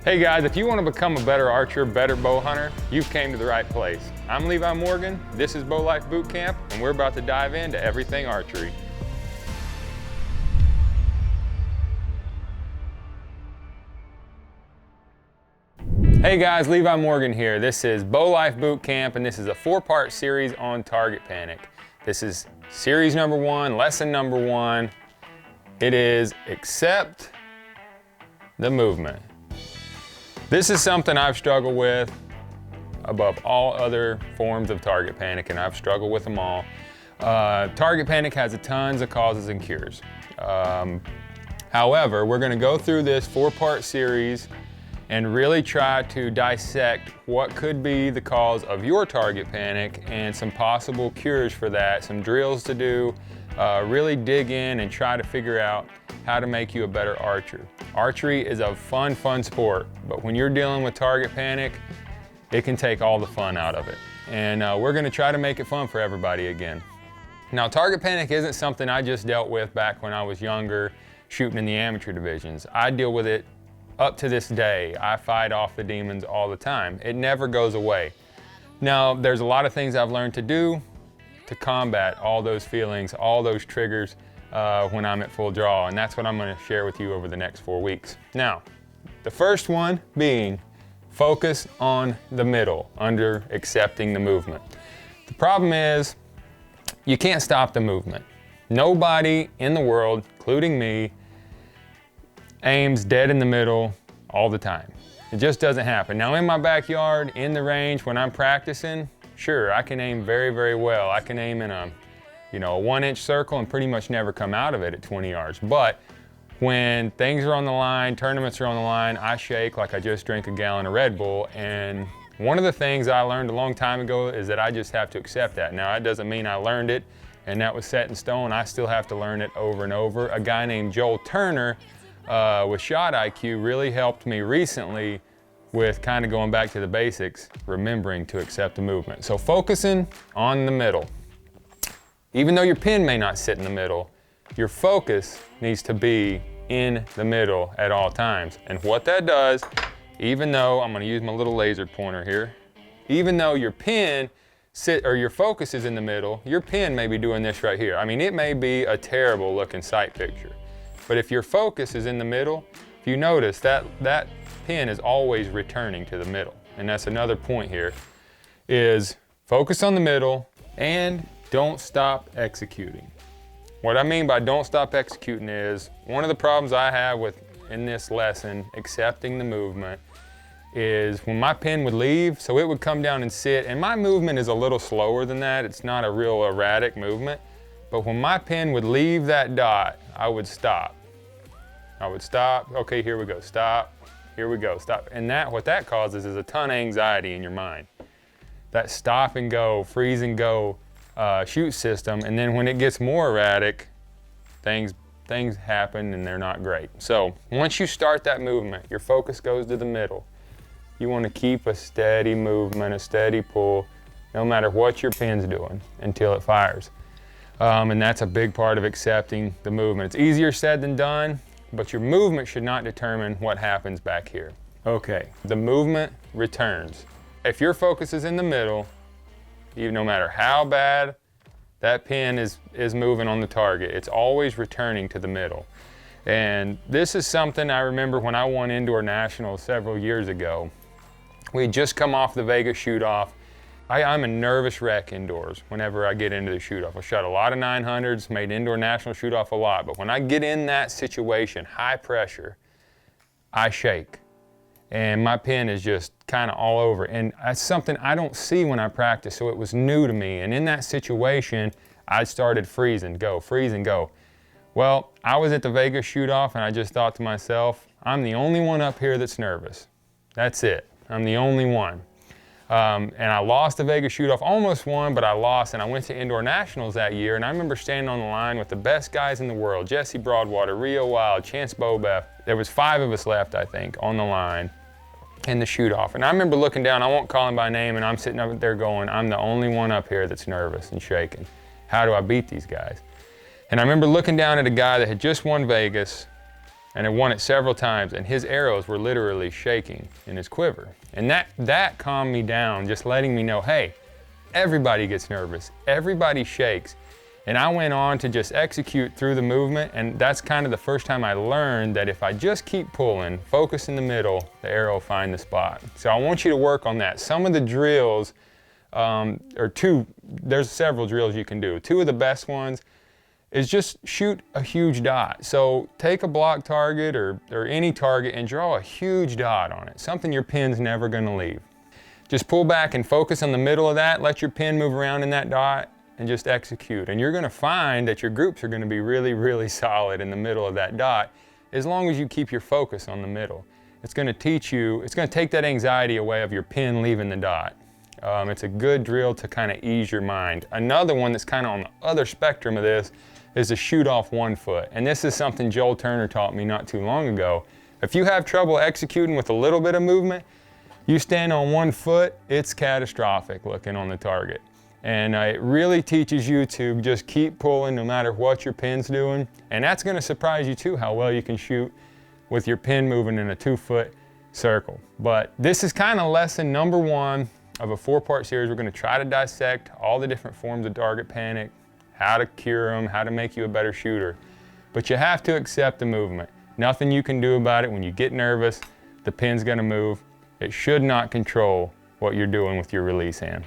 Hey guys, if you want to become a better archer, better bow hunter, you've came to the right place. I'm Levi Morgan, this is Bow Life Boot Camp, and we're about to dive into everything archery. Hey guys, Levi Morgan here. This is Bow Life Boot Camp, and this is a 4-part series on target panic. This is series number 1, lesson number 1. It is accept the movement. This is something I've struggled with above all other forms of target panic, and I've struggled with them all. Target panic has tons of causes and cures. However, we're going to go through this 4-part series and really try to dissect what could be the cause of your target panic and some possible cures for that, some drills to do, really dig in and try to figure out how to make you a better archer. Archery is a fun sport, but when you're dealing with target panic, it can take all the fun out of it. And we're gonna try to make it fun for everybody again. Now, target panic isn't something I just dealt with back when I was younger, shooting in the amateur divisions. I deal with it up to this day. I fight off the demons all the time. It never goes away. Now, there's a lot of things I've learned to do to combat all those feelings, all those triggers when I'm at full draw, and that's what I'm going to share with you over the next 4 weeks. Now, the first one being focus on the middle under accepting the movement. The problem is you can't stop the movement. Nobody in the world, including me, aims dead in the middle all the time. It just doesn't happen. Now, in my backyard, in the range, when I'm practicing, sure, I can aim very well. I can aim in a 1-inch circle and pretty much never come out of it at 20 yards. But when things are on the line, tournaments are on the line, I shake like I just drank a gallon of Red Bull. And one of the things I learned a long time ago is that I just have to accept that. Now, that doesn't mean I learned it and that was set in stone. I still have to learn it over and over. A guy named Joel Turner with Shot IQ really helped me recently with kind of going back to the basics, remembering to accept the movement. So focusing on the middle. Even though your pin may not sit in the middle, your focus needs to be in the middle at all times. And what that does, even though, I'm gonna use my little laser pointer here, even though your pin your focus is in the middle, your pin may be doing this right here. I mean, it may be a terrible looking sight picture. But if your focus is in the middle, if you notice that pin is always returning to the middle. And that's another point here, is focus on the middle and don't stop executing. What I mean by don't stop executing is, one of the problems I have in this lesson, accepting the movement, is when my pin would leave, so it would come down and sit, and my movement is a little slower than that. It's not a real erratic movement, but when my pin would leave that dot, I would stop. I would stop, okay, here we go, stop, here we go, stop. And what that causes is a ton of anxiety in your mind. That stop and go, freeze and go shoot system, and then when it gets more erratic, things happen and they're not great. So once you start that movement, your focus goes to the middle. You want to keep a steady movement, a steady pull, no matter what your pin's doing until it fires. And that's a big part of accepting the movement. It's easier said than done, but your movement should not determine what happens back here. Okay, the movement returns. If your focus is in the middle, even no matter how bad that pin is moving on the target, it's always returning to the middle. And this is something I remember when I won indoor nationals several years ago. We had just come off the Vegas shoot-off. I'm a nervous wreck indoors whenever I get into the shoot-off. I shot a lot of 900s, made indoor national shoot-off a lot, but when I get in that situation, high pressure, I shake. And my pin is just kind of all over. And that's something I don't see when I practice, so it was new to me. And in that situation, I started freeze and go. Well, I was at the Vegas shoot-off and I just thought to myself, I'm the only one up here that's nervous. That's it, I'm the only one. And I lost the Vegas shoot-off, almost won, but I lost, and I went to indoor nationals that year, and I remember standing on the line with the best guys in the world, Jesse Broadwater, Rio Wild, Chance Bobeff. There was 5 of us left, I think, on the line in the shoot-off. And I remember looking down, I won't call him by name, and I'm sitting up there going, I'm the only one up here that's nervous and shaking. How do I beat these guys? And I remember looking down at a guy that had just won Vegas, And I won it several times, and his arrows were literally shaking in his quiver. And that calmed me down, just letting me know, hey, everybody gets nervous, everybody shakes. And I went on to just execute through the movement, and that's kind of the first time I learned that if I just keep pulling, focus in the middle, the arrow will find the spot. So I want you to work on that. Some of the drills, there's several drills you can do. Two of the best ones is just shoot a huge dot. So take a block target or any target and draw a huge dot on it, something your pin's never gonna leave. Just pull back and focus on the middle of that, let your pin move around in that dot, and just execute. And you're gonna find that your groups are gonna be really, really solid in the middle of that dot, as long as you keep your focus on the middle. It's gonna teach you, it's gonna take that anxiety away of your pin leaving the dot. It's a good drill to kind of ease your mind. Another one that's kind of on the other spectrum of this is to shoot off 1 foot. And this is something Joel Turner taught me not too long ago. If you have trouble executing with a little bit of movement, you stand on 1 foot, it's catastrophic looking on the target. And it really teaches you to just keep pulling no matter what your pin's doing. And that's gonna surprise you too, how well you can shoot with your pin moving in a 2-foot circle. But this is kind of lesson number 1 of a 4-part series. We're gonna try to dissect all the different forms of target panic, how to cure them, how to make you a better shooter. But you have to accept the movement. Nothing you can do about it. When you get nervous, the pin's gonna move. It should not control what you're doing with your release hand.